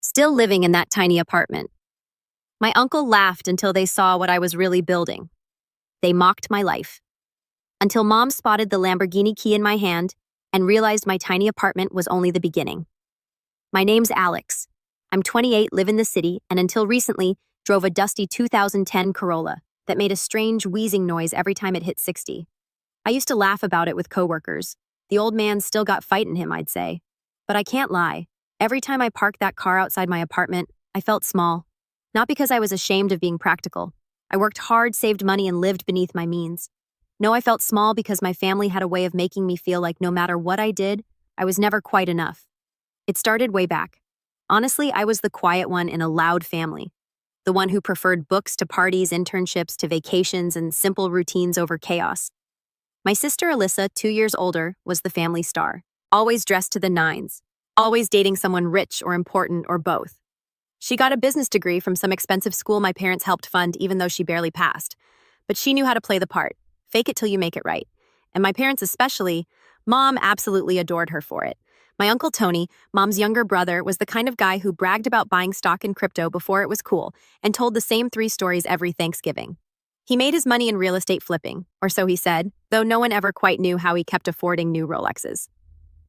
still living in that tiny apartment. My uncle laughed until they saw what I was really building. They mocked my life. Until Mom spotted the Lamborghini key in my hand and realized my tiny apartment was only the beginning. My name's Alex. I'm 28, live in the city, and until recently, drove a dusty 2010 Corolla that made a strange wheezing noise every time it hit 60. I used to laugh about it with coworkers. The old man still got fight in him, I'd say. But I can't lie. Every time I parked that car outside my apartment, I felt small. Not because I was ashamed of being practical. I worked hard, saved money, and lived beneath my means. No, I felt small because my family had a way of making me feel like no matter what I did, I was never quite enough. It started way back. Honestly, I was the quiet one in a loud family. The one who preferred books to parties, internships to vacations, and simple routines over chaos. My sister Alyssa, 2 years older, was the family star. Always dressed to the nines. Always dating someone rich or important or both. She got a business degree from some expensive school my parents helped fund even though she barely passed. But she knew how to play the part. Fake it till you make it right. And my parents especially, Mom absolutely adored her for it. My Uncle Tony, Mom's younger brother, was the kind of guy who bragged about buying stock in crypto before it was cool and told the same 3 stories every Thanksgiving. He made his money in real estate flipping, or so he said, though no one ever quite knew how he kept affording new Rolexes.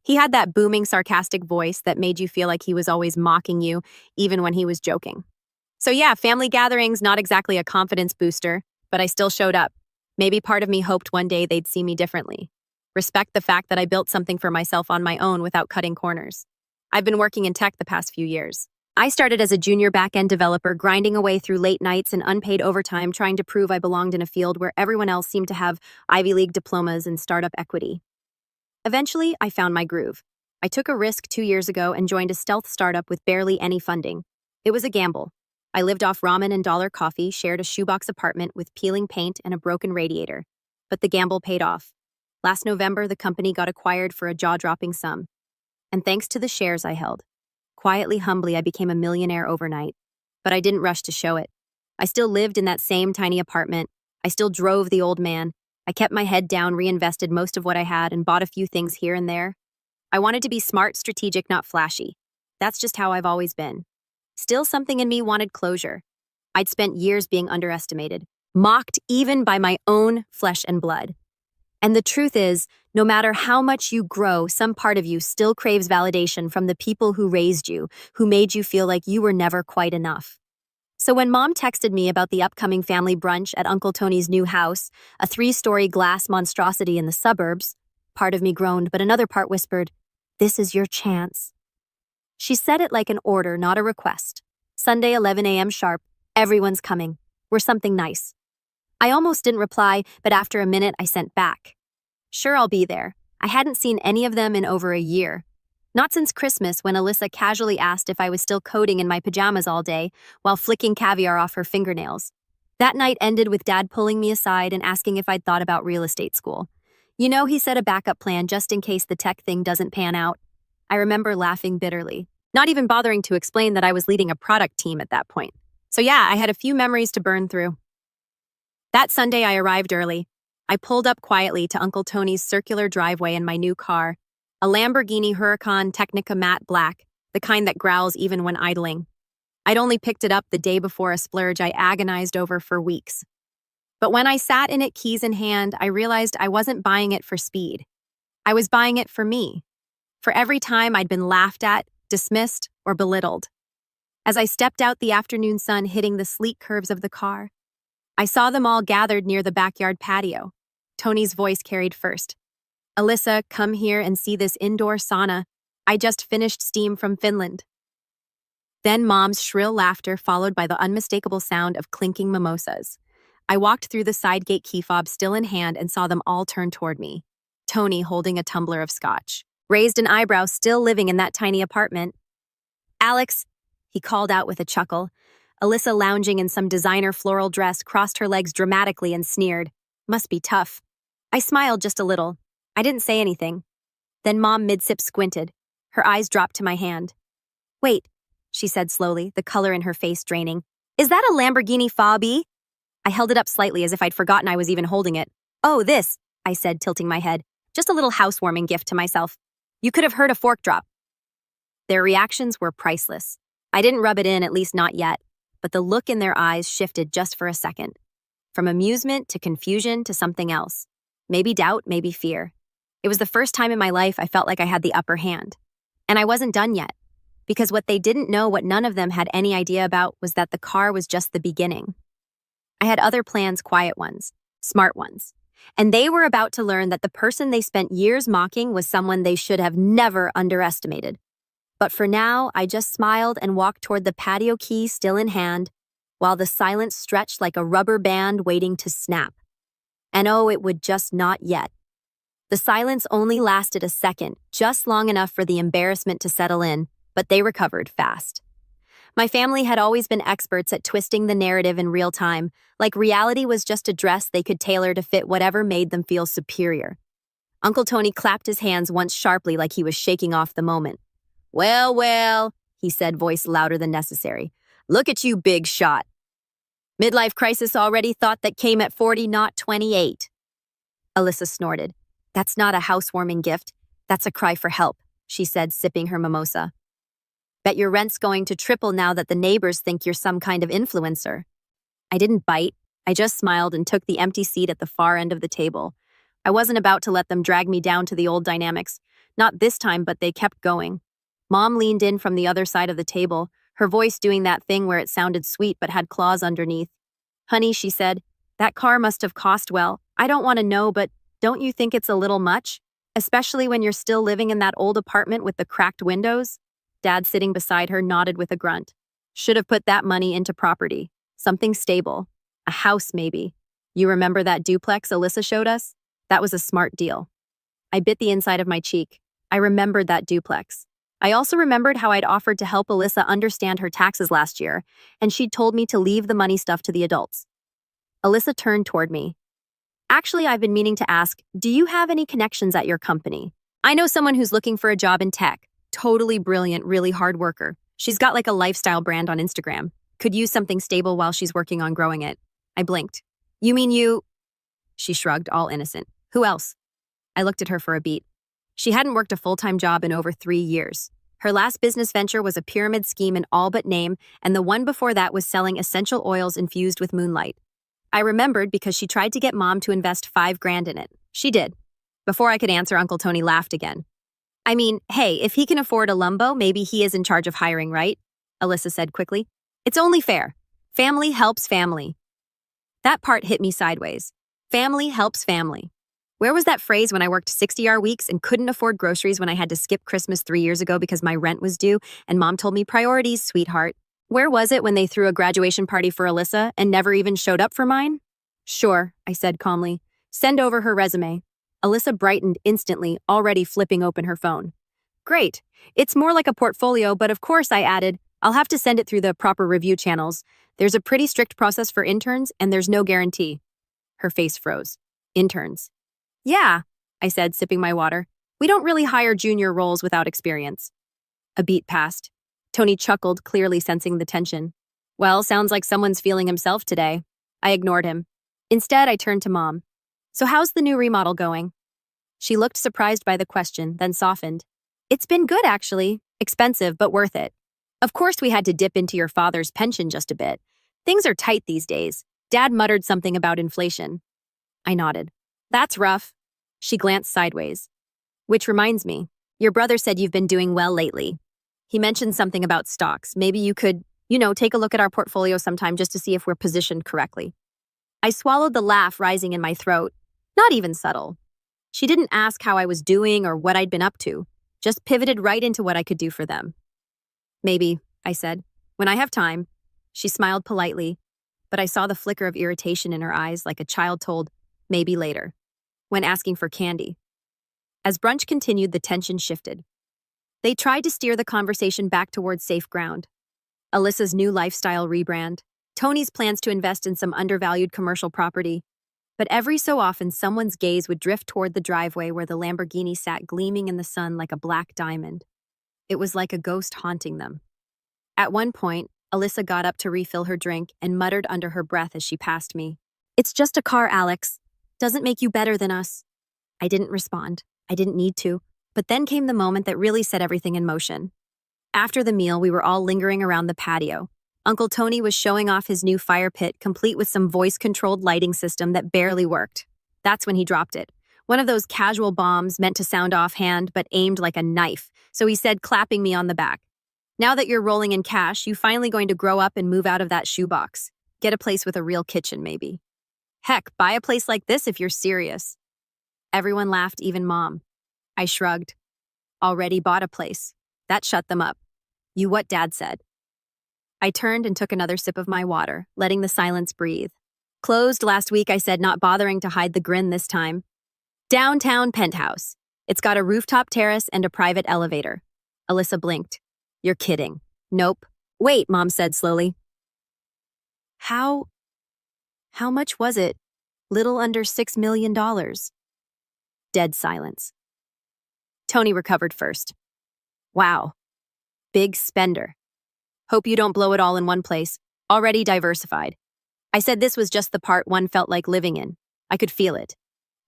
He had that booming, sarcastic voice that made you feel like he was always mocking you, even when he was joking. So yeah, family gatherings, not exactly a confidence booster, but I still showed up. Maybe part of me hoped one day they'd see me differently. Respect the fact that I built something for myself on my own without cutting corners. I've been working in tech the past few years. I started as a junior back-end developer, grinding away through late nights and unpaid overtime, trying to prove I belonged in a field where everyone else seemed to have Ivy League diplomas and startup equity. Eventually, I found my groove. I took a risk 2 years ago and joined a stealth startup with barely any funding. It was a gamble. I lived off ramen and dollar coffee, shared a shoebox apartment with peeling paint and a broken radiator. But the gamble paid off. Last November, the company got acquired for a jaw-dropping sum. And thanks to the shares I held, quietly, humbly, I became a millionaire overnight. But I didn't rush to show it. I still lived in that same tiny apartment. I still drove the old man. I kept my head down, reinvested most of what I had, and bought a few things here and there. I wanted to be smart, strategic, not flashy. That's just how I've always been. Still, something in me wanted closure. I'd spent years being underestimated, mocked even by my own flesh and blood. And the truth is, no matter how much you grow, some part of you still craves validation from the people who raised you, who made you feel like you were never quite enough. So when Mom texted me about the upcoming family brunch at Uncle Tony's new house, a 3-story glass monstrosity in the suburbs, part of me groaned, but another part whispered, "This is your chance." She said it like an order, not a request. Sunday, 11 a.m. sharp, everyone's coming. We're something nice. I almost didn't reply, but after a minute I sent back. Sure, I'll be there. I hadn't seen any of them in over a year. Not since Christmas, when Alyssa casually asked if I was still coding in my pajamas all day while flicking caviar off her fingernails. That night ended with Dad pulling me aside and asking if I'd thought about real estate school. You know, he said a backup plan just in case the tech thing doesn't pan out. I remember laughing bitterly, not even bothering to explain that I was leading a product team at that point. So yeah, I had a few memories to burn through. That Sunday, I arrived early. I pulled up quietly to Uncle Tony's circular driveway in my new car, a Lamborghini Huracan Technica matte black, the kind that growls even when idling. I'd only picked it up the day before a splurge I agonized over for weeks. But when I sat in it keys in hand, I realized I wasn't buying it for speed. I was buying it for me. For every time I'd been laughed at, dismissed, or belittled. As I stepped out, the afternoon sun hitting the sleek curves of the car, I saw them all gathered near the backyard patio. Tony's voice carried first. "Alyssa, come here and see this indoor sauna. I just finished steam from Finland." Then Mom's shrill laughter followed by the unmistakable sound of clinking mimosas. I walked through the side gate key fob still in hand and saw them all turn toward me. Tony holding a tumbler of scotch, raised an eyebrow, still living in that tiny apartment. "Alex," he called out with a chuckle. Alyssa, lounging in some designer floral dress, crossed her legs dramatically and sneered. "Must be tough." I smiled just a little. I didn't say anything. Then Mom mid-sip squinted. Her eyes dropped to my hand. "Wait," she said slowly, the color in her face draining. "Is that a Lamborghini Fabi?" I held it up slightly as if I'd forgotten I was even holding it. "Oh, this," I said, tilting my head. "Just a little housewarming gift to myself. You could have heard a fork drop." Their reactions were priceless. I didn't rub it in, at least not yet, but the look in their eyes shifted just for a second. From amusement to confusion to something else. Maybe doubt, maybe fear. It was the first time in my life I felt like I had the upper hand. And I wasn't done yet, because what they didn't know, what none of them had any idea about, was that the car was just the beginning. I had other plans, quiet ones, smart ones. And they were about to learn that the person they spent years mocking was someone they should have never underestimated. But for now, I just smiled and walked toward the patio key still in hand, while the silence stretched like a rubber band waiting to snap. And oh, it would just not yet. The silence only lasted a second, just long enough for the embarrassment to settle in, but they recovered fast. My family had always been experts at twisting the narrative in real time, like reality was just a dress they could tailor to fit whatever made them feel superior. Uncle Tony clapped his hands once sharply like he was shaking off the moment. Well, well, he said, voice louder than necessary. Look at you, big shot. Midlife crisis already, thought that came at 40, not 28. Alyssa snorted. That's not a housewarming gift. That's a cry for help, she said, sipping her mimosa. Bet your rent's going to triple now that the neighbors think you're some kind of influencer. I didn't bite. I just smiled and took the empty seat at the far end of the table. I wasn't about to let them drag me down to the old dynamics. Not this time, but they kept going. Mom leaned in from the other side of the table, her voice doing that thing where it sounded sweet but had claws underneath. Honey, she said, that car must have cost well. I don't want to know, but don't you think it's a little much? Especially when you're still living in that old apartment with the cracked windows? Dad, sitting beside her, nodded with a grunt. Should have put that money into property. Something stable. A house, maybe. You remember that duplex Alyssa showed us? That was a smart deal. I bit the inside of my cheek. I remembered that duplex. I also remembered how I'd offered to help Alyssa understand her taxes last year, and she'd told me to leave the money stuff to the adults. Alyssa turned toward me. Actually, I've been meaning to ask, do you have any connections at your company? I know someone who's looking for a job in tech. Totally brilliant, really hard worker. She's got like a lifestyle brand on Instagram. Could use something stable while she's working on growing it. I blinked. You mean you? She shrugged, all innocent. Who else? I looked at her for a beat. She hadn't worked a full-time job in over 3 years. Her last business venture was a pyramid scheme in all but name, and the one before that was selling essential oils infused with moonlight. I remembered because she tried to get Mom to invest $5,000 in it. She did. Before I could answer, Uncle Tony laughed again. I mean, hey, if he can afford a Lumbo, maybe he is in charge of hiring, right? Alyssa said quickly. It's only fair. Family helps family. That part hit me sideways. Family helps family. Where was that phrase when I worked 60-hour weeks and couldn't afford groceries when I had to skip Christmas 3 years ago because my rent was due and Mom told me priorities, sweetheart? Where was it when they threw a graduation party for Alyssa and never even showed up for mine? Sure, I said calmly. Send over her resume. Alyssa brightened instantly, already flipping open her phone. Great. It's more like a portfolio, but of course, I added, I'll have to send it through the proper review channels. There's a pretty strict process for interns, and there's no guarantee. Her face froze. Interns. Yeah, I said, sipping my water. We don't really hire junior roles without experience. A beat passed. Tony chuckled, clearly sensing the tension. Well, sounds like someone's feeling himself today. I ignored him. Instead, I turned to Mom. So how's the new remodel going? She looked surprised by the question, then softened. It's been good, actually. Expensive, but worth it. Of course we had to dip into your father's pension just a bit. Things are tight these days. Dad muttered something about inflation. I nodded. That's rough. She glanced sideways. Which reminds me, your brother said you've been doing well lately. He mentioned something about stocks. Maybe you could, take a look at our portfolio sometime just to see if we're positioned correctly. I swallowed the laugh rising in my throat. Not even subtle. She didn't ask how I was doing or what I'd been up to, just pivoted right into what I could do for them. Maybe, I said, when I have time. She smiled politely, but I saw the flicker of irritation in her eyes like a child told, maybe later, when asking for candy. As brunch continued, the tension shifted. They tried to steer the conversation back towards safe ground. Alyssa's new lifestyle rebrand, Tony's plans to invest in some undervalued commercial property. But every so often, someone's gaze would drift toward the driveway where the Lamborghini sat gleaming in the sun like a black diamond. It was like a ghost haunting them. At one point, Alyssa got up to refill her drink and muttered under her breath as she passed me. It's just a car, Alex. Doesn't make you better than us. I didn't respond. I didn't need to. But then came the moment that really set everything in motion. After the meal, we were all lingering around the patio. Uncle Tony was showing off his new fire pit, complete with some voice-controlled lighting system that barely worked. That's when he dropped it. One of those casual bombs meant to sound offhand, but aimed like a knife. So he said, clapping me on the back, "Now that you're rolling in cash, you finally going to grow up and move out of that shoebox. Get a place with a real kitchen, maybe. Heck, buy a place like this if you're serious." Everyone laughed, even Mom. I shrugged. Already bought a place. That shut them up. You what Dad said. I turned and took another sip of my water, letting the silence breathe. Closed last week, I said, not bothering to hide the grin this time. Downtown penthouse. It's got a rooftop terrace and a private elevator. Alyssa blinked. You're kidding. Nope. Wait, Mom said slowly. How much was it? Little under $6 million. Dead silence. Tony recovered first. Wow. Big spender. Hope you don't blow it all in one place. Already diversified. I said this was just the part one felt like living in. I could feel it.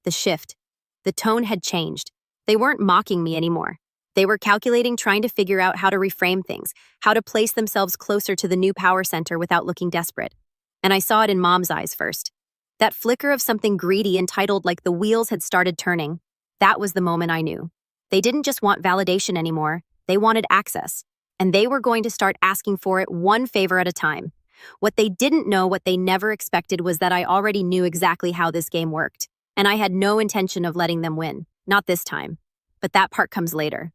The shift. The tone had changed. They weren't mocking me anymore. They were calculating, trying to figure out how to reframe things, how to place themselves closer to the new power center without looking desperate. And I saw it in Mom's eyes first. That flicker of something greedy, entitled like the wheels had started turning. That was the moment I knew. They didn't just want validation anymore. They wanted access. And they were going to start asking for it one favor at a time. What they didn't know, what they never expected, was that I already knew exactly how this game worked. And I had no intention of letting them win. Not this time. But that part comes later.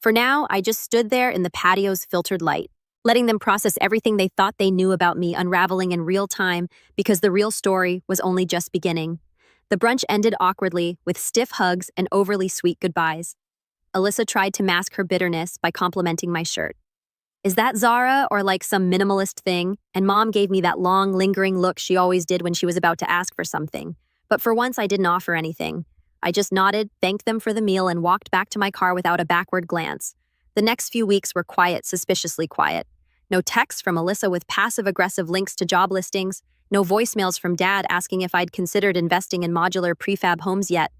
For now, I just stood there in the patio's filtered light, letting them process everything they thought they knew about me unraveling in real time, because the real story was only just beginning. The brunch ended awkwardly, with stiff hugs and overly sweet goodbyes. Alyssa tried to mask her bitterness by complimenting my shirt. Is that Zara or like some minimalist thing? And Mom gave me that long, lingering look she always did when she was about to ask for something. But for once, I didn't offer anything. I just nodded, thanked them for the meal, and walked back to my car without a backward glance. The next few weeks were quiet, suspiciously quiet. No texts from Alyssa with passive-aggressive links to job listings. No voicemails from Dad asking if I'd considered investing in modular prefab homes yet.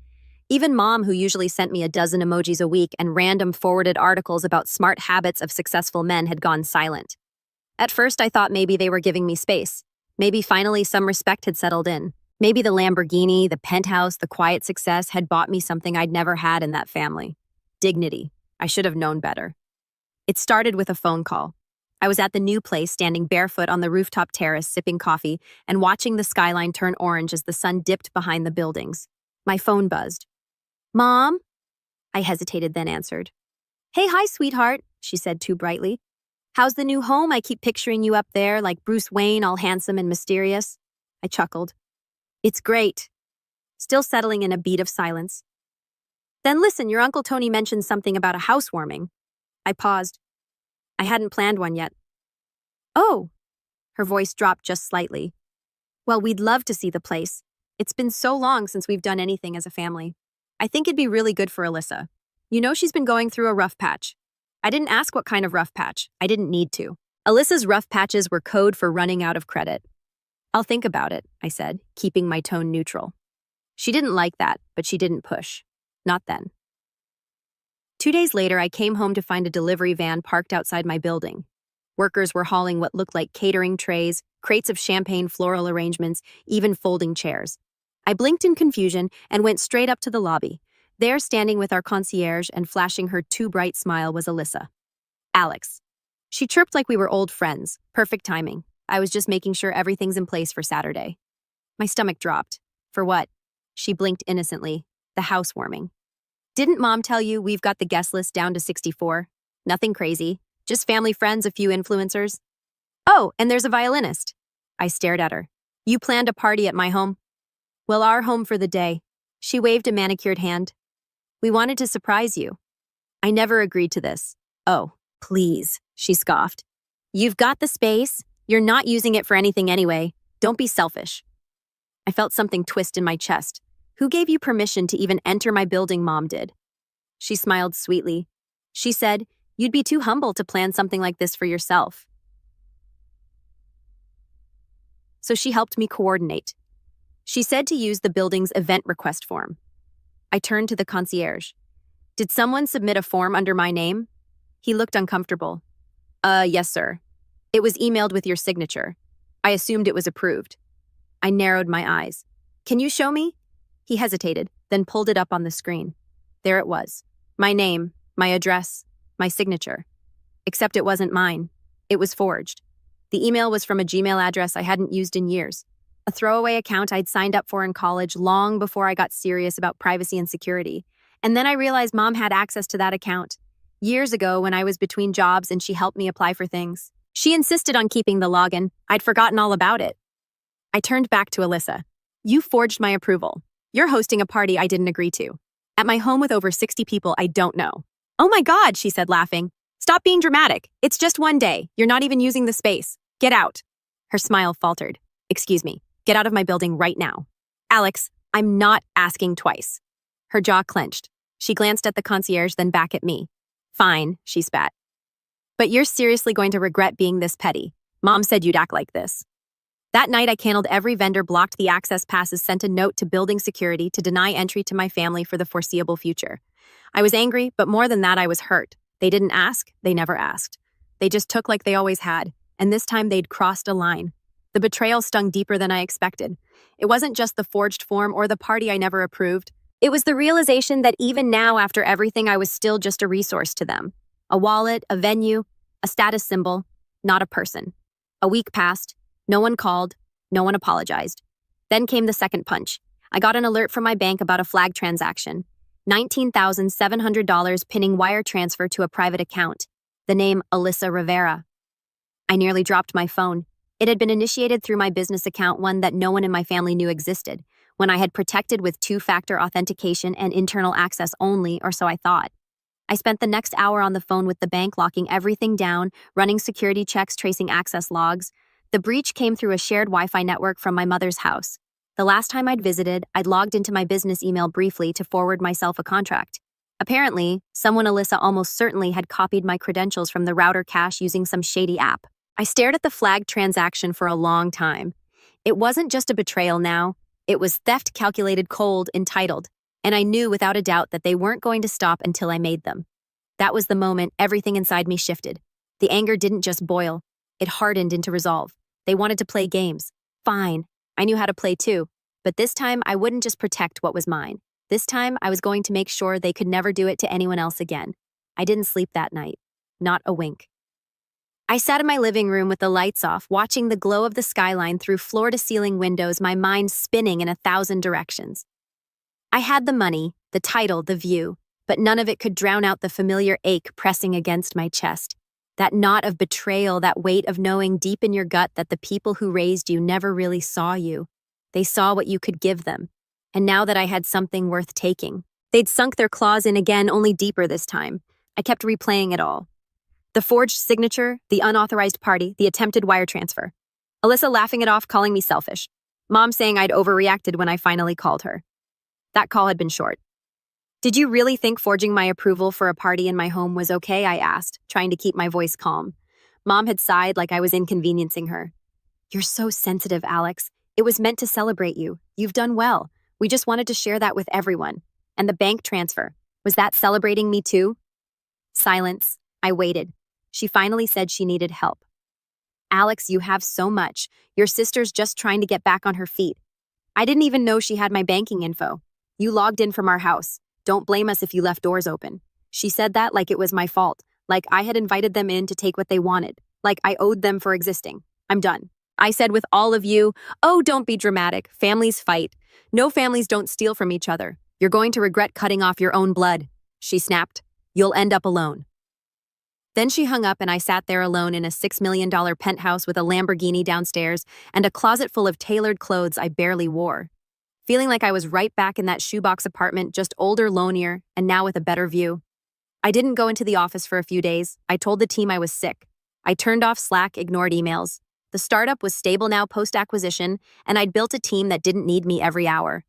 Even Mom, who usually sent me a dozen emojis a week and random forwarded articles about smart habits of successful men, had gone silent. At first, I thought maybe they were giving me space. Maybe finally some respect had settled in. Maybe the Lamborghini, the penthouse, the quiet success had bought me something I'd never had in that family. Dignity. I should have known better. It started with a phone call. I was at the new place, standing barefoot on the rooftop terrace, sipping coffee and watching the skyline turn orange as the sun dipped behind the buildings. My phone buzzed. Mom? I hesitated, then answered. Hey, hi, sweetheart, she said too brightly. How's the new home? I keep picturing you up there, like Bruce Wayne, all handsome and mysterious. I chuckled. It's great. Still settling in a beat of silence. Then listen, your Uncle Tony mentioned something about a housewarming. I paused. I hadn't planned one yet. Oh, her voice dropped just slightly. Well, we'd love to see the place. It's been so long since we've done anything as a family. I think it'd be really good for Alyssa. You know, she's been going through a rough patch. I didn't ask what kind of rough patch. I didn't need to. Alyssa's rough patches were code for running out of credit. I'll think about it, I said, keeping my tone neutral. She didn't like that, but she didn't push. Not then. 2 days later, I came home to find a delivery van parked outside my building. Workers were hauling what looked like catering trays, crates of champagne floral arrangements, even folding chairs. I blinked in confusion and went straight up to the lobby. There, standing with our concierge and flashing her too bright smile, was Alyssa. Alex. She chirped like we were old friends. Perfect timing. I was just making sure everything's in place for Saturday. My stomach dropped. For what? She blinked innocently. The housewarming. Didn't Mom tell you we've got the guest list down to 64? Nothing crazy. Just family friends, a few influencers. Oh, and there's a violinist. I stared at her. You planned a party at my home? Well, our home for the day. She waved a manicured hand. We wanted to surprise you. I never agreed to this. Oh, please, she scoffed. You've got the space. You're not using it for anything anyway. Don't be selfish. I felt something twist in my chest. Who gave you permission to even enter my building? Mom did. She smiled sweetly. She said, you'd be too humble to plan something like this for yourself. So she helped me coordinate. She said to use the building's event request form. I turned to the concierge. Did someone submit a form under my name? He looked uncomfortable. Yes, sir. It was emailed with your signature. I assumed it was approved. I narrowed my eyes. Can you show me? He hesitated, then pulled it up on the screen. There it was. My name, my address, my signature. Except it wasn't mine. It was forged. The email was from a Gmail address I hadn't used in years, a throwaway account I'd signed up for in college long before I got serious about privacy and security. And then I realized Mom had access to that account. Years ago, when I was between jobs and she helped me apply for things. She insisted on keeping the login. I'd forgotten all about it. I turned back to Alyssa. You forged my approval. You're hosting a party I didn't agree to. At my home with over 60 people I don't know. Oh my God, she said, laughing. Stop being dramatic. It's just one day. You're not even using the space. Get out. Her smile faltered. Excuse me. Get out of my building right now. Alex, I'm not asking twice. Her jaw clenched. She glanced at the concierge, then back at me. Fine, she spat. But you're seriously going to regret being this petty. Mom said you'd act like this. That night, I canceled every vendor, blocked the access passes, sent a note to building security to deny entry to my family for the foreseeable future. I was angry, but more than that, I was hurt. They didn't ask, they never asked. They just took like they always had, and this time they'd crossed a line. The betrayal stung deeper than I expected. It wasn't just the forged form or the party I never approved. It was the realization that even now, after everything, I was still just a resource to them. A wallet, a venue, a status symbol, not a person. A week passed. No one called. No one apologized. Then came the second punch. I got an alert from my bank about a flag transaction. $19,700 pinning wire transfer to a private account. The name Alyssa Rivera. I nearly dropped my phone. It had been initiated through my business account, one that no one in my family knew existed, when I had protected with two-factor authentication and internal access only, or so I thought. I spent the next hour on the phone with the bank, locking everything down, running security checks, tracing access logs. The breach came through a shared Wi-Fi network from my mother's house. The last time I'd visited, I'd logged into my business email briefly to forward myself a contract. Apparently, someone Alyssa almost certainly had copied my credentials from the router cache using some shady app. I stared at the flag transaction for a long time. It wasn't just a betrayal now. It was theft calculated cold, entitled. And I knew without a doubt that they weren't going to stop until I made them. That was the moment everything inside me shifted. The anger didn't just boil. It hardened into resolve. They wanted to play games. Fine. I knew how to play too. But this time, I wouldn't just protect what was mine. This time, I was going to make sure they could never do it to anyone else again. I didn't sleep that night. Not a wink. I sat in my living room with the lights off, watching the glow of the skyline through floor-to-ceiling windows, my mind spinning in 1,000 directions. I had the money, the title, the view, but none of it could drown out the familiar ache pressing against my chest. That knot of betrayal, that weight of knowing deep in your gut that the people who raised you never really saw you. They saw what you could give them. And now that I had something worth taking, they'd sunk their claws in again, only deeper this time. I kept replaying it all. The forged signature, the unauthorized party, the attempted wire transfer. Alyssa laughing it off, calling me selfish. Mom saying I'd overreacted when I finally called her. That call had been short. Did you really think forging my approval for a party in my home was okay? I asked, trying to keep my voice calm. Mom had sighed like I was inconveniencing her. You're so sensitive, Alex. It was meant to celebrate you. You've done well. We just wanted to share that with everyone. And the bank transfer. Was that celebrating me too? Silence. I waited. She finally said she needed help. Alex, you have so much. Your sister's just trying to get back on her feet. I didn't even know she had my banking info. You logged in from our house. Don't blame us if you left doors open. She said that like it was my fault, like I had invited them in to take what they wanted, like I owed them for existing. I'm done. I said with all of you, oh, don't be dramatic. Families fight. No, families don't steal from each other. You're going to regret cutting off your own blood. She snapped. You'll end up alone. Then she hung up and I sat there alone in a $6 million penthouse with a Lamborghini downstairs and a closet full of tailored clothes I barely wore. Feeling like I was right back in that shoebox apartment, just older, lonelier, and now with a better view. I didn't go into the office for a few days. I told the team I was sick. I turned off Slack, ignored emails. The startup was stable now post-acquisition, and I'd built a team that didn't need me every hour.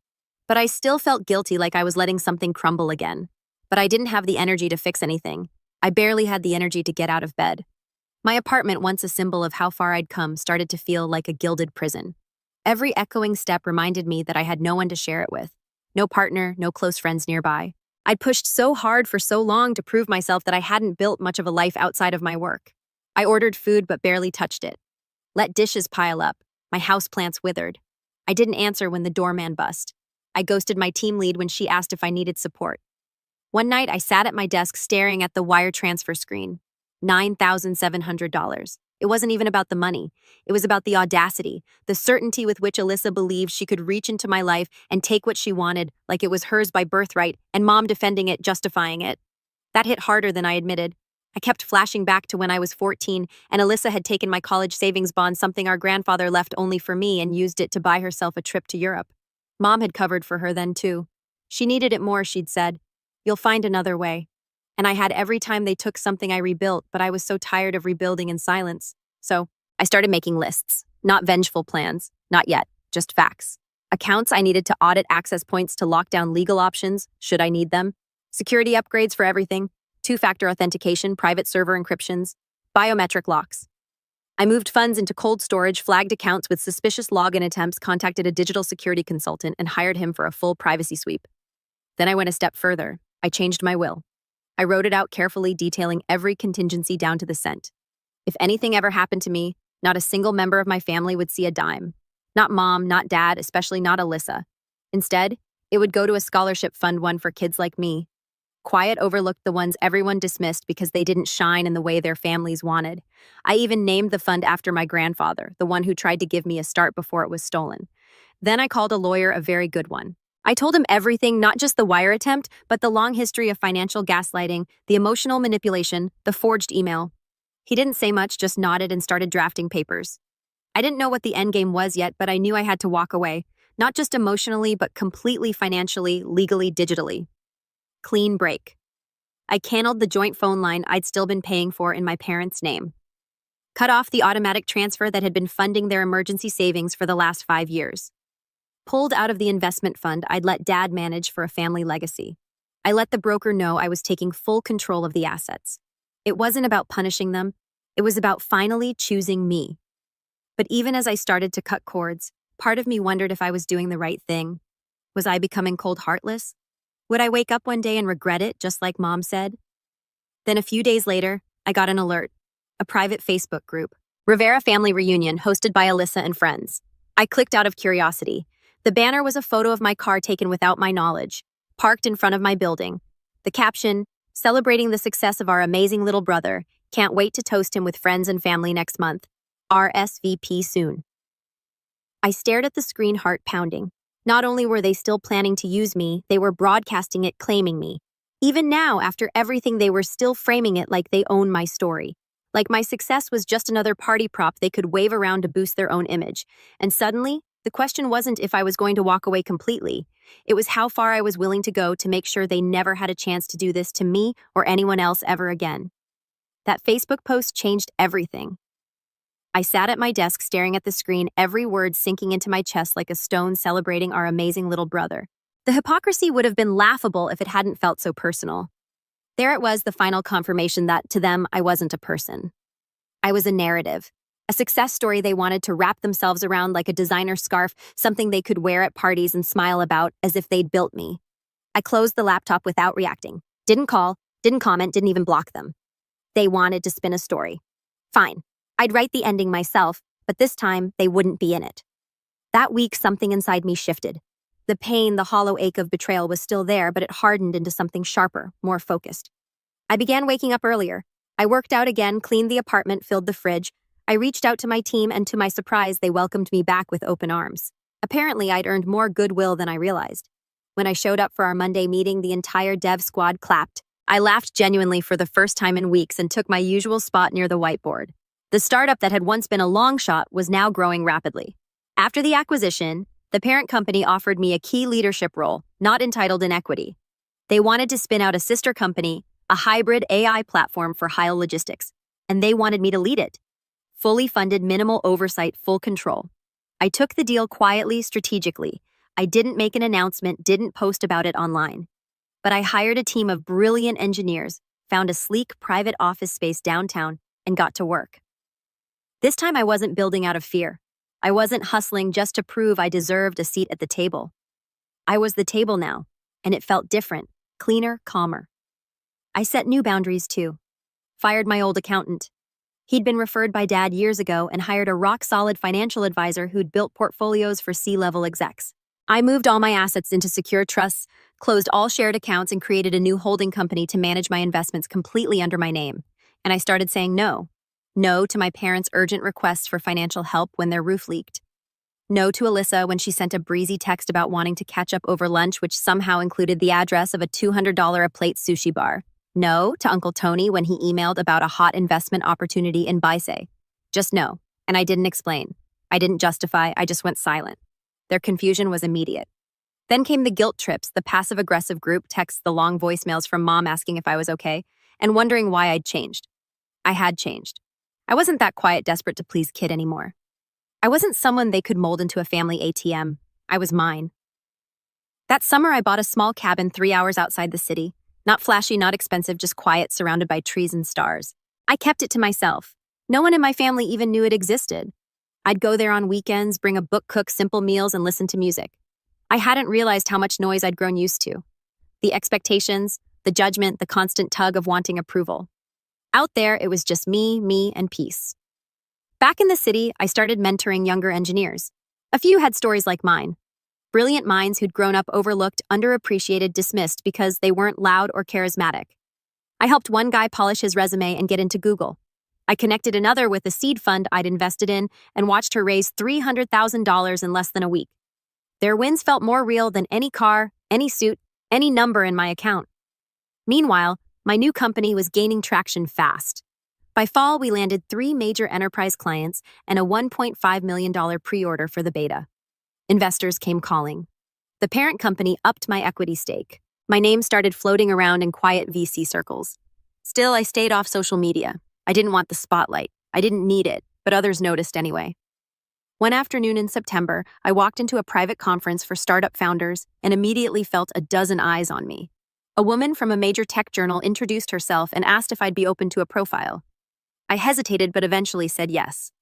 But I still felt guilty, like I was letting something crumble again. But I didn't have the energy to fix anything. I barely had the energy to get out of bed. My apartment, once a symbol of how far I'd come, started to feel like a gilded prison. Every echoing step reminded me that I had no one to share it with. No partner, no close friends nearby. I'd pushed so hard for so long to prove myself that I hadn't built much of a life outside of my work. I ordered food but barely touched it. Let dishes pile up. My houseplants withered. I didn't answer when the doorman buzzed. I ghosted my team lead when she asked if I needed support. One night, I sat at my desk staring at the wire transfer screen. $9,700. It wasn't even about the money. It was about the audacity, the certainty with which Alyssa believed she could reach into my life and take what she wanted like it was hers by birthright, and Mom defending it, justifying it. That hit harder than I admitted. I kept flashing back to when I was 14, and Alyssa had taken my college savings bond, something our grandfather left only for me, and used it to buy herself a trip to Europe. Mom had covered for her then, too. She needed it more, she'd said. You'll find another way. And I had every time they took something I rebuilt, but I was so tired of rebuilding in silence. So I started making lists. Not vengeful plans. Not yet. Just facts. Accounts I needed to audit, access points to lock down legal options, should I need them. Security upgrades for everything. Two-factor authentication, private server encryptions, biometric locks. I moved funds into cold storage, flagged accounts with suspicious login attempts, contacted a digital security consultant, and hired him for a full privacy sweep. Then I went a step further. I changed my will. I wrote it out carefully, detailing every contingency down to the cent. If anything ever happened to me, not a single member of my family would see a dime. Not Mom, not Dad, especially not Alyssa. Instead, it would go to a scholarship fund, one for kids like me. Quiet overlooked the ones everyone dismissed because they didn't shine in the way their families wanted. I even named the fund after my grandfather, the one who tried to give me a start before it was stolen. Then I called a lawyer, a very good one. I told him everything, not just the wire attempt, but the long history of financial gaslighting, the emotional manipulation, the forged email. He didn't say much, just nodded and started drafting papers. I didn't know what the endgame was yet, but I knew I had to walk away, not just emotionally, but completely financially, legally, digitally. Clean break. I canceled the joint phone line I'd still been paying for in my parents' name. Cut off the automatic transfer that had been funding their emergency savings for the last 5 years. Pulled out of the investment fund I'd let Dad manage for a family legacy. I let the broker know I was taking full control of the assets. It wasn't about punishing them. It was about finally choosing me. But even as I started to cut cords, part of me wondered if I was doing the right thing. Was I becoming cold-heartless? Would I wake up one day and regret it, just like Mom said? Then a few days later, I got an alert. A private Facebook group. Rivera Family Reunion, hosted by Alyssa and friends. I clicked out of curiosity. The banner was a photo of my car taken without my knowledge, parked in front of my building. The caption, celebrating the success of our amazing little brother. Can't wait to toast him with friends and family next month. RSVP soon. I stared at the screen, heart pounding. Not only were they still planning to use me, they were broadcasting it, claiming me. Even now, after everything, they were still framing it like they own my story. Like my success was just another party prop they could wave around to boost their own image. And suddenly, the question wasn't if I was going to walk away completely. It was how far I was willing to go to make sure they never had a chance to do this to me or anyone else ever again. That Facebook post changed everything. I sat at my desk staring at the screen, every word sinking into my chest like a stone, celebrating our amazing little brother. The hypocrisy would have been laughable if it hadn't felt so personal. There it was, the final confirmation that, to them, I wasn't a person. I was a narrative. A success story they wanted to wrap themselves around like a designer scarf, something they could wear at parties and smile about as if they'd built me. I closed the laptop without reacting. Didn't call, didn't comment, didn't even block them. They wanted to spin a story. Fine. I'd write the ending myself, but this time they wouldn't be in it. That week, something inside me shifted. The pain, the hollow ache of betrayal was still there, but it hardened into something sharper, more focused. I began waking up earlier. I worked out again, cleaned the apartment, filled the fridge. I reached out to my team, and to my surprise, they welcomed me back with open arms. Apparently, I'd earned more goodwill than I realized. When I showed up for our Monday meeting, the entire dev squad clapped. I laughed genuinely for the first time in weeks and took my usual spot near the whiteboard. The startup that had once been a long shot was now growing rapidly. After the acquisition, the parent company offered me a key leadership role, not entitled in equity. They wanted to spin out a sister company, a hybrid AI platform for Heil Logistics, and they wanted me to lead it. Fully funded, minimal oversight, full control. I took the deal quietly, strategically. I didn't make an announcement, didn't post about it online. But I hired a team of brilliant engineers, found a sleek private office space downtown, and got to work. This time I wasn't building out of fear. I wasn't hustling just to prove I deserved a seat at the table. I was the table now, and it felt different, cleaner, calmer. I set new boundaries too. Fired my old accountant. He'd been referred by Dad years ago and hired a rock-solid financial advisor who'd built portfolios for C-level execs. I moved all my assets into secure trusts, closed all shared accounts, and created a new holding company to manage my investments completely under my name. And I started saying no. No to my parents' urgent requests for financial help when their roof leaked. No to Alyssa when she sent a breezy text about wanting to catch up over lunch, which somehow included the address of a $200 a plate sushi bar. No to Uncle Tony when he emailed about a hot investment opportunity in Bicey. Just no. And I didn't explain. I didn't justify. I just went silent. Their confusion was immediate. Then came the guilt trips, the passive-aggressive group texts, the long voicemails from Mom asking if I was okay, and wondering why I'd changed. I had changed. I wasn't that quiet, desperate to please kid anymore. I wasn't someone they could mold into a family ATM. I was mine. That summer, I bought a small cabin 3 hours outside the city. Not flashy, not expensive, just quiet, surrounded by trees and stars. I kept it to myself. No one in my family even knew it existed. I'd go there on weekends, bring a book, cook simple meals, and listen to music. I hadn't realized how much noise I'd grown used to. The expectations, the judgment, the constant tug of wanting approval. Out there, it was just me, and peace. Back in the city, I started mentoring younger engineers. A few had stories like mine. Brilliant minds who'd grown up overlooked, underappreciated, dismissed because they weren't loud or charismatic. I helped one guy polish his resume and get into Google. I connected another with a seed fund I'd invested in and watched her raise $300,000 in less than a week. Their wins felt more real than any car, any suit, any number in my account. Meanwhile, my new company was gaining traction fast. By fall, we landed 3 major enterprise clients and a $1.5 million pre-order for the beta. Investors came calling. The parent company upped my equity stake. My name started floating around in quiet VC circles. Still, I stayed off social media. I didn't want the spotlight. I didn't need it, but others noticed anyway. One afternoon in September, I walked into a private conference for startup founders and immediately felt a dozen eyes on me. A woman from a major tech journal introduced herself and asked if I'd be open to a profile. I hesitated but eventually said yes.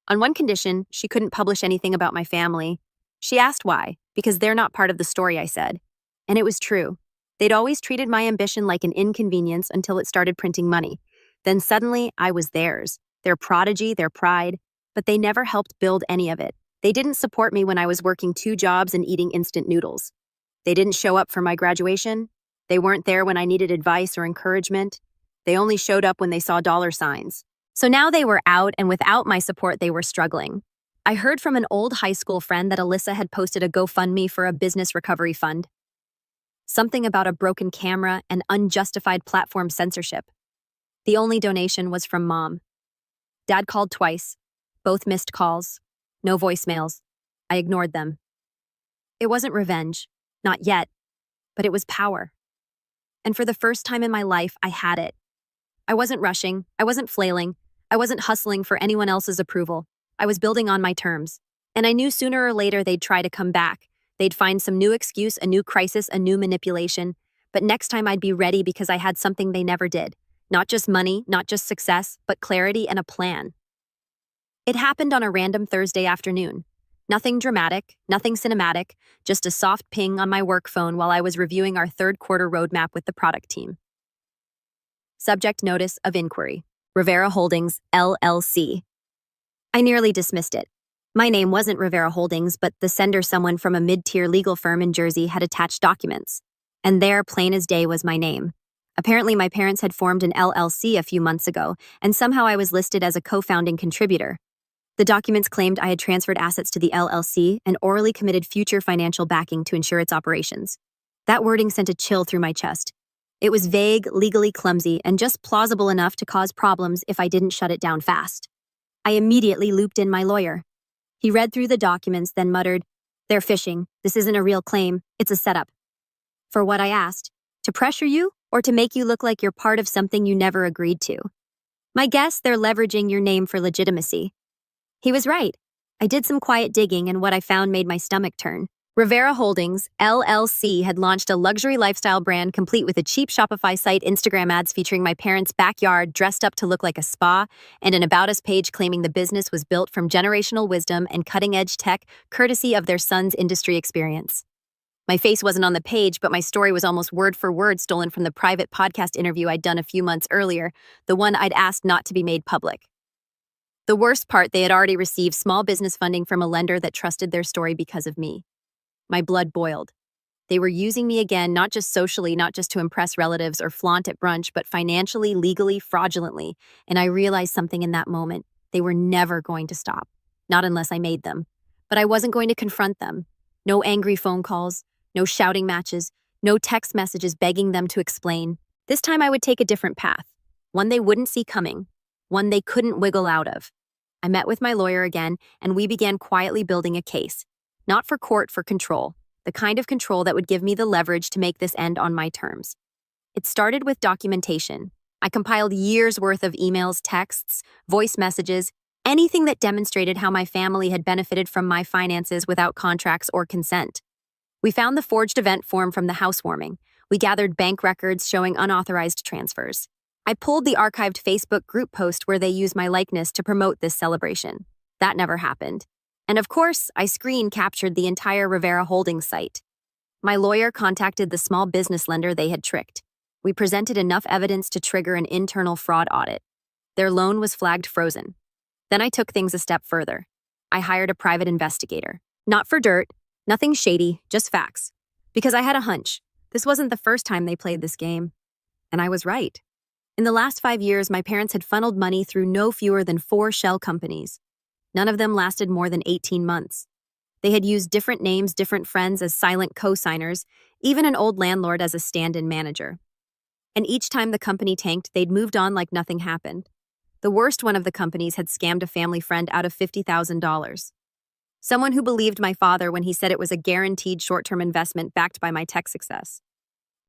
On one condition, she couldn't publish anything about my family. She asked why, because they're not part of the story, I said. And it was true. They'd always treated my ambition like an inconvenience until it started printing money. Then suddenly, I was theirs, their prodigy, their pride, but they never helped build any of it. They didn't support me when I was working 2 jobs and eating instant noodles. They didn't show up for my graduation. They weren't there when I needed advice or encouragement. They only showed up when they saw dollar signs. So now they were out, and without my support, they were struggling. I heard from an old high school friend that Alyssa had posted a GoFundMe for a business recovery fund. Something about a broken camera and unjustified platform censorship. The only donation was from Mom. Dad called twice. Both missed calls. No voicemails. I ignored them. It wasn't revenge. Not yet. But it was power. And for the first time in my life, I had it. I wasn't rushing. I wasn't flailing. I wasn't hustling for anyone else's approval. I was building on my terms. And I knew sooner or later they'd try to come back. They'd find some new excuse, a new crisis, a new manipulation. But next time I'd be ready because I had something they never did. Not just money, not just success, but clarity and a plan. It happened on a random Thursday afternoon. Nothing dramatic, nothing cinematic, just a soft ping on my work phone while I was reviewing our third quarter roadmap with the product team. Subject notice of inquiry. Rivera Holdings, LLC. I nearly dismissed it. My name wasn't Rivera Holdings, but the sender, someone from a mid-tier legal firm in Jersey, had attached documents. And there, plain as day, was my name. Apparently, my parents had formed an LLC a few months ago, and somehow I was listed as a co-founding contributor. The documents claimed I had transferred assets to the LLC and orally committed future financial backing to ensure its operations. That wording sent a chill through my chest. It was vague, legally clumsy, and just plausible enough to cause problems if I didn't shut it down fast. I immediately looped in my lawyer. He read through the documents, then muttered, "They're phishing. This isn't a real claim. It's a setup." For what, I asked? To pressure you, or to make you look like you're part of something you never agreed to? My guess, they're leveraging your name for legitimacy. He was right. I did some quiet digging, and what I found made my stomach turn. Rivera Holdings, LLC, had launched a luxury lifestyle brand complete with a cheap Shopify site, Instagram ads featuring my parents' backyard dressed up to look like a spa, and an About Us page claiming the business was built from generational wisdom and cutting-edge tech, courtesy of their son's industry experience. My face wasn't on the page, but my story was almost word for word stolen from the private podcast interview I'd done a few months earlier, the one I'd asked not to be made public. The worst part, they had already received small business funding from a lender that trusted their story because of me. My blood boiled. They were using me again, not just socially, not just to impress relatives or flaunt at brunch, but financially, legally, fraudulently. And I realized something in that moment. They were never going to stop. Not unless I made them. But I wasn't going to confront them. No angry phone calls, no shouting matches, no text messages begging them to explain. This time I would take a different path. One they wouldn't see coming. One they couldn't wiggle out of. I met with my lawyer again, and we began quietly building a case. Not for court, for control. The kind of control that would give me the leverage to make this end on my terms. It started with documentation. I compiled years' worth of emails, texts, voice messages, anything that demonstrated how my family had benefited from my finances without contracts or consent. We found the forged event form from the housewarming. We gathered bank records showing unauthorized transfers. I pulled the archived Facebook group post where they used my likeness to promote this celebration. That never happened. And of course, I screen captured the entire Rivera Holdings site. My lawyer contacted the small business lender they had tricked. We presented enough evidence to trigger an internal fraud audit. Their loan was flagged frozen. Then I took things a step further. I hired a private investigator. Not for dirt, nothing shady, just facts. Because I had a hunch. This wasn't the first time they played this game. And I was right. In the last 5 years, my parents had funneled money through no fewer than 4 shell companies. None of them lasted more than 18 months. They had used different names, different friends as silent co-signers, even an old landlord as a stand-in manager. And each time the company tanked, they'd moved on like nothing happened. The worst one of the companies had scammed a family friend out of $50,000. Someone who believed my father when he said it was a guaranteed short-term investment backed by my tech success.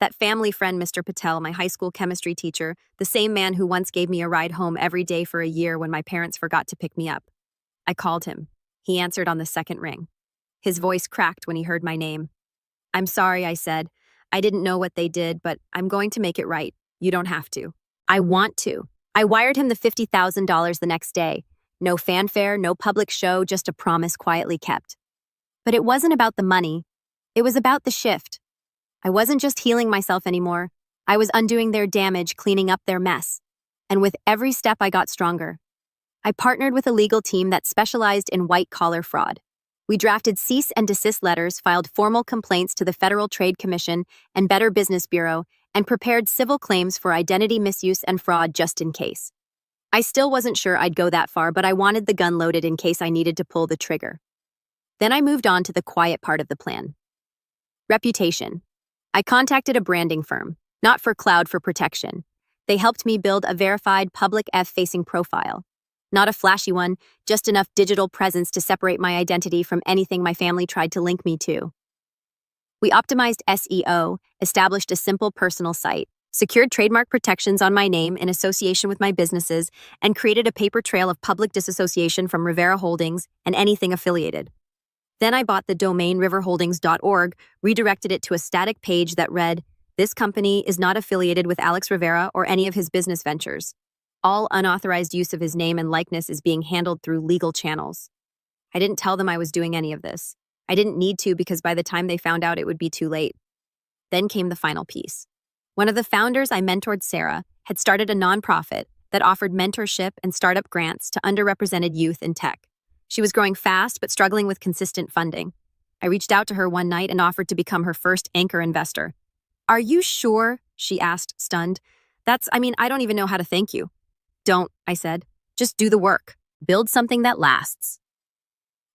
That family friend, Mr. Patel, my high school chemistry teacher, the same man who once gave me a ride home every day for a year when my parents forgot to pick me up. I called him. He answered on the second ring. His voice cracked when he heard my name. "I'm sorry," I said. "I didn't know what they did, but I'm going to make it right. You don't have to." "I want to." I wired him the $50,000 the next day. No fanfare, no public show, just a promise quietly kept. But it wasn't about the money. It was about the shift. I wasn't just healing myself anymore. I was undoing their damage, cleaning up their mess. And with every step, I got stronger. I partnered with a legal team that specialized in white-collar fraud. We drafted cease and desist letters, filed formal complaints to the Federal Trade Commission and Better Business Bureau, and prepared civil claims for identity misuse and fraud just in case. I still wasn't sure I'd go that far, but I wanted the gun loaded in case I needed to pull the trigger. Then I moved on to the quiet part of the plan. Reputation. I contacted a branding firm, not for cloud, for protection. They helped me build a verified public F-facing profile. Not a flashy one, just enough digital presence to separate my identity from anything my family tried to link me to. We optimized SEO, established a simple personal site, secured trademark protections on my name in association with my businesses, and created a paper trail of public disassociation from Rivera Holdings and anything affiliated. Then I bought the domain riverholdings.org, redirected it to a static page that read, "This company is not affiliated with Alex Rivera or any of his business ventures. All unauthorized use of his name and likeness is being handled through legal channels." I didn't tell them I was doing any of this. I didn't need to because by the time they found out, it would be too late. Then came the final piece. One of the founders I mentored, Sarah, had started a nonprofit that offered mentorship and startup grants to underrepresented youth in tech. She was growing fast but struggling with consistent funding. I reached out to her one night and offered to become her first anchor investor. "Are you sure?" she asked, stunned. I don't even know how to thank you." "Don't," I said. "Just do the work. Build something that lasts."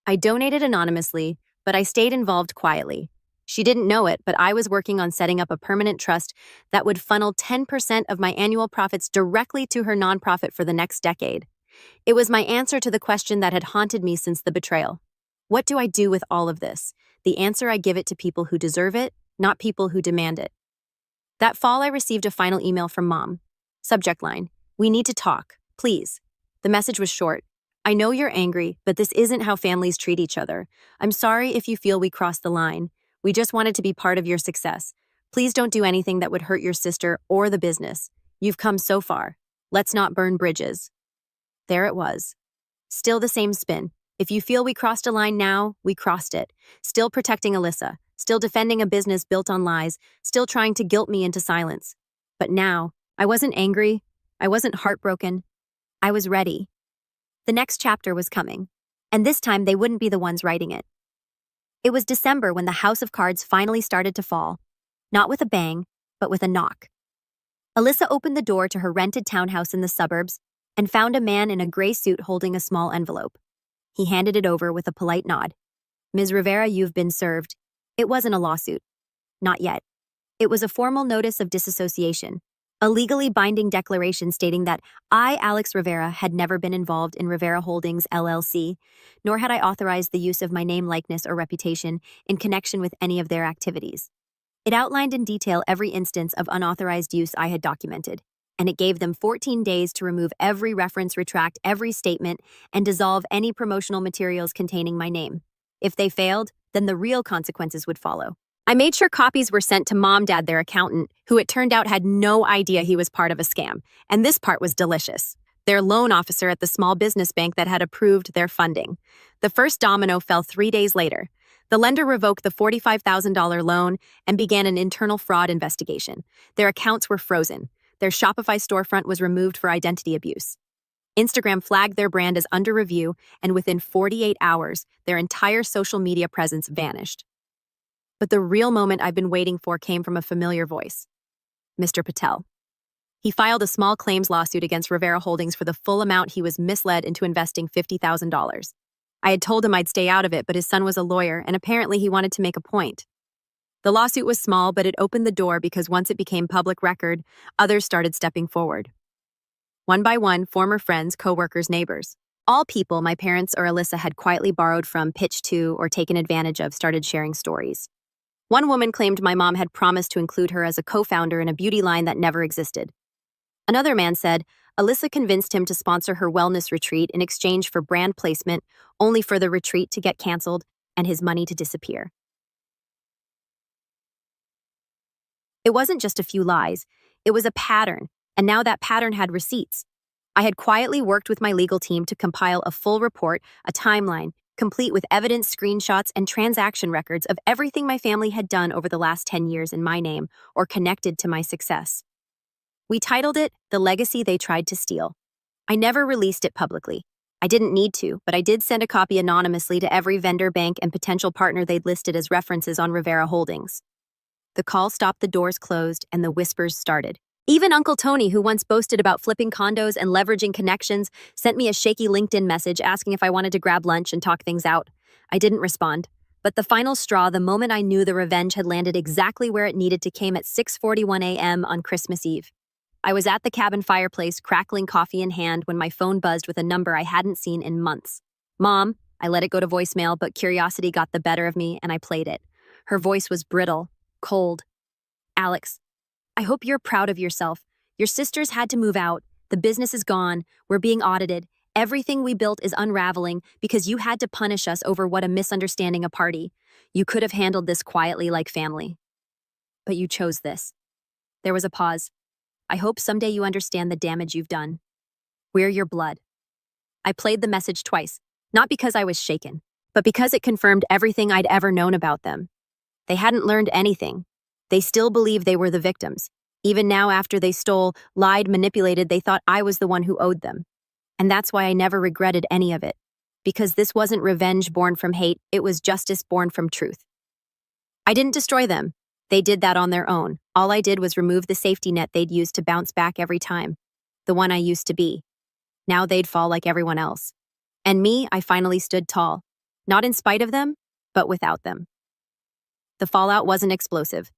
I donated anonymously, but I stayed involved quietly. She didn't know it, but I was working on setting up a permanent trust that would funnel 10% of my annual profits directly to her nonprofit for the next decade. It was my answer to the question that had haunted me since the betrayal. What do I do with all of this? The answer: I give it to people who deserve it, not people who demand it. That fall, I received a final email from Mom. Subject line: "We need to talk, please." The message was short. "I know you're angry, but this isn't how families treat each other. I'm sorry if you feel we crossed the line. We just wanted to be part of your success. Please don't do anything that would hurt your sister or the business. You've come so far. Let's not burn bridges." There it was. Still the same spin. If you feel we crossed a line now, we crossed it. Still protecting Alyssa. Still defending a business built on lies. Still trying to guilt me into silence. But now, I wasn't angry. I wasn't heartbroken. I was ready. The next chapter was coming, and this time they wouldn't be the ones writing it. It was December when the house of cards finally started to fall, not with a bang, but with a knock. Alyssa opened the door to her rented townhouse in the suburbs and found a man in a gray suit holding a small envelope. He handed it over with a polite nod. "Ms. Rivera, you've been served." It wasn't a lawsuit. Not yet. It was a formal notice of disassociation, a legally binding declaration stating that I, Alex Rivera, had never been involved in Rivera Holdings, LLC, nor had I authorized the use of my name, likeness, or reputation in connection with any of their activities. It outlined in detail every instance of unauthorized use I had documented, and it gave them 14 days to remove every reference, retract every statement, and dissolve any promotional materials containing my name. If they failed, then the real consequences would follow. I made sure copies were sent to Mom-Dad, their accountant, who it turned out had no idea he was part of a scam. And this part was delicious. Their loan officer at the small business bank that had approved their funding. The first domino fell 3 days later. The lender revoked the $45,000 loan and began an internal fraud investigation. Their accounts were frozen. Their Shopify storefront was removed for identity abuse. Instagram flagged their brand as under review, and within 48 hours, their entire social media presence vanished. But the real moment I've been waiting for came from a familiar voice. Mr. Patel. He filed a small claims lawsuit against Rivera Holdings for the full amount he was misled into investing $50,000. I had told him I'd stay out of it, but his son was a lawyer, and apparently he wanted to make a point. The lawsuit was small, but it opened the door because once it became public record, others started stepping forward. One by one, former friends, coworkers, neighbors. All people my parents or Alyssa had quietly borrowed from, pitched to, or taken advantage of started sharing stories. One woman claimed my mom had promised to include her as a co-founder in a beauty line that never existed. Another man said Alyssa convinced him to sponsor her wellness retreat in exchange for brand placement, only for the retreat to get canceled and his money to disappear. It wasn't just a few lies, it was a pattern, and now that pattern had receipts. I had quietly worked with my legal team to compile a full report, a timeline, complete with evidence, screenshots, and transaction records of everything my family had done over the last 10 years in my name or connected to my success. We titled it The Legacy They Tried to Steal. I never released it publicly. I didn't need to, but I did send a copy anonymously to every vendor, bank, and potential partner they'd listed as references on Rivera Holdings. The call stopped, the doors closed, and the whispers started. Even Uncle Tony, who once boasted about flipping condos and leveraging connections, sent me a shaky LinkedIn message asking if I wanted to grab lunch and talk things out. I didn't respond. But the final straw, the moment I knew the revenge had landed exactly where it needed to, came at 6:41 a.m. on Christmas Eve. I was at the cabin fireplace, crackling coffee in hand, when my phone buzzed with a number I hadn't seen in months. Mom. I let it go to voicemail, but curiosity got the better of me, and I played it. Her voice was brittle, cold. "Alex, I hope you're proud of yourself. Your sisters had to move out. The business is gone. We're being audited. Everything we built is unraveling because you had to punish us over what a misunderstanding a party. You could have handled this quietly like family. But you chose this." There was a pause. "I hope someday you understand the damage you've done. We're your blood." I played the message twice, not because I was shaken, but because it confirmed everything I'd ever known about them. They hadn't learned anything. They still believed they were the victims. Even now, after they stole, lied, manipulated, they thought I was the one who owed them. And that's why I never regretted any of it. Because this wasn't revenge born from hate, it was justice born from truth. I didn't destroy them. They did that on their own. All I did was remove the safety net they'd used to bounce back every time. The one I used to be. Now they'd fall like everyone else. And me, I finally stood tall. Not in spite of them, but without them. The fallout wasn't explosive.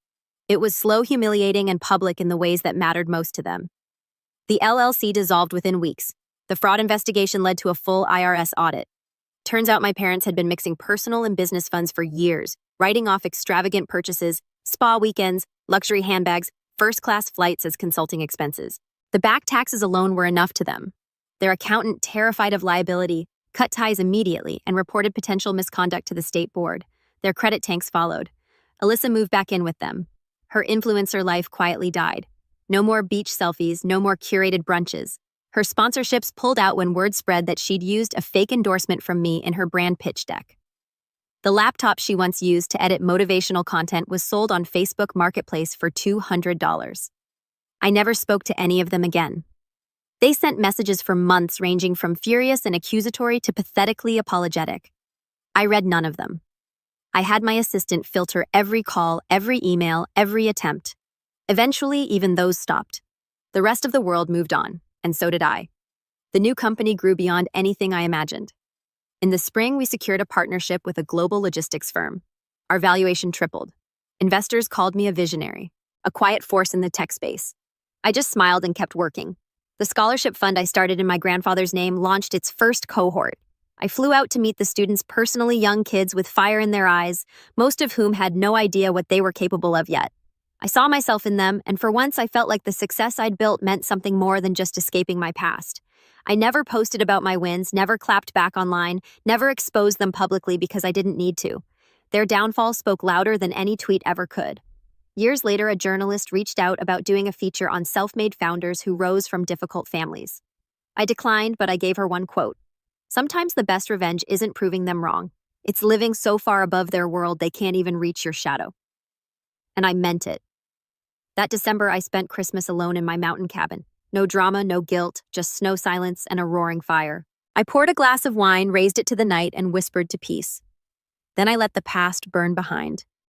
It was slow, humiliating, and public in the ways that mattered most to them. The LLC dissolved within weeks. The fraud investigation led to a full IRS audit. Turns out my parents had been mixing personal and business funds for years, writing off extravagant purchases, spa weekends, luxury handbags, first-class flights as consulting expenses. The back taxes alone were enough to them. Their accountant, terrified of liability, cut ties immediately and reported potential misconduct to the state board. Their credit tanks followed. Alyssa moved back in with them. Her influencer life quietly died. No more beach selfies, no more curated brunches. Her sponsorships pulled out when word spread that she'd used a fake endorsement from me in her brand pitch deck. The laptop she once used to edit motivational content was sold on Facebook Marketplace for $200. I never spoke to any of them again. They sent messages for months ranging from furious and accusatory to pathetically apologetic. I read none of them. I had my assistant filter every call, every email, every attempt. Eventually, even those stopped. The rest of the world moved on, and so did I. The new company grew beyond anything I imagined. In the spring, we secured a partnership with a global logistics firm. Our valuation tripled. Investors called me a visionary, a quiet force in the tech space. I just smiled and kept working. The scholarship fund I started in my grandfather's name launched its first cohort. I flew out to meet the students personally, young kids with fire in their eyes, most of whom had no idea what they were capable of yet. I saw myself in them, and for once I felt like the success I'd built meant something more than just escaping my past. I never posted about my wins, never clapped back online, never exposed them publicly because I didn't need to. Their downfall spoke louder than any tweet ever could. Years later, a journalist reached out about doing a feature on self-made founders who rose from difficult families. I declined, but I gave her one quote. Sometimes the best revenge isn't proving them wrong. It's living so far above their world they can't even reach your shadow. And I meant it. That December, I spent Christmas alone in my mountain cabin. No drama, no guilt, just snow silence and a roaring fire. I poured a glass of wine, raised it to the night, and whispered to peace. Then I let the past burn behind.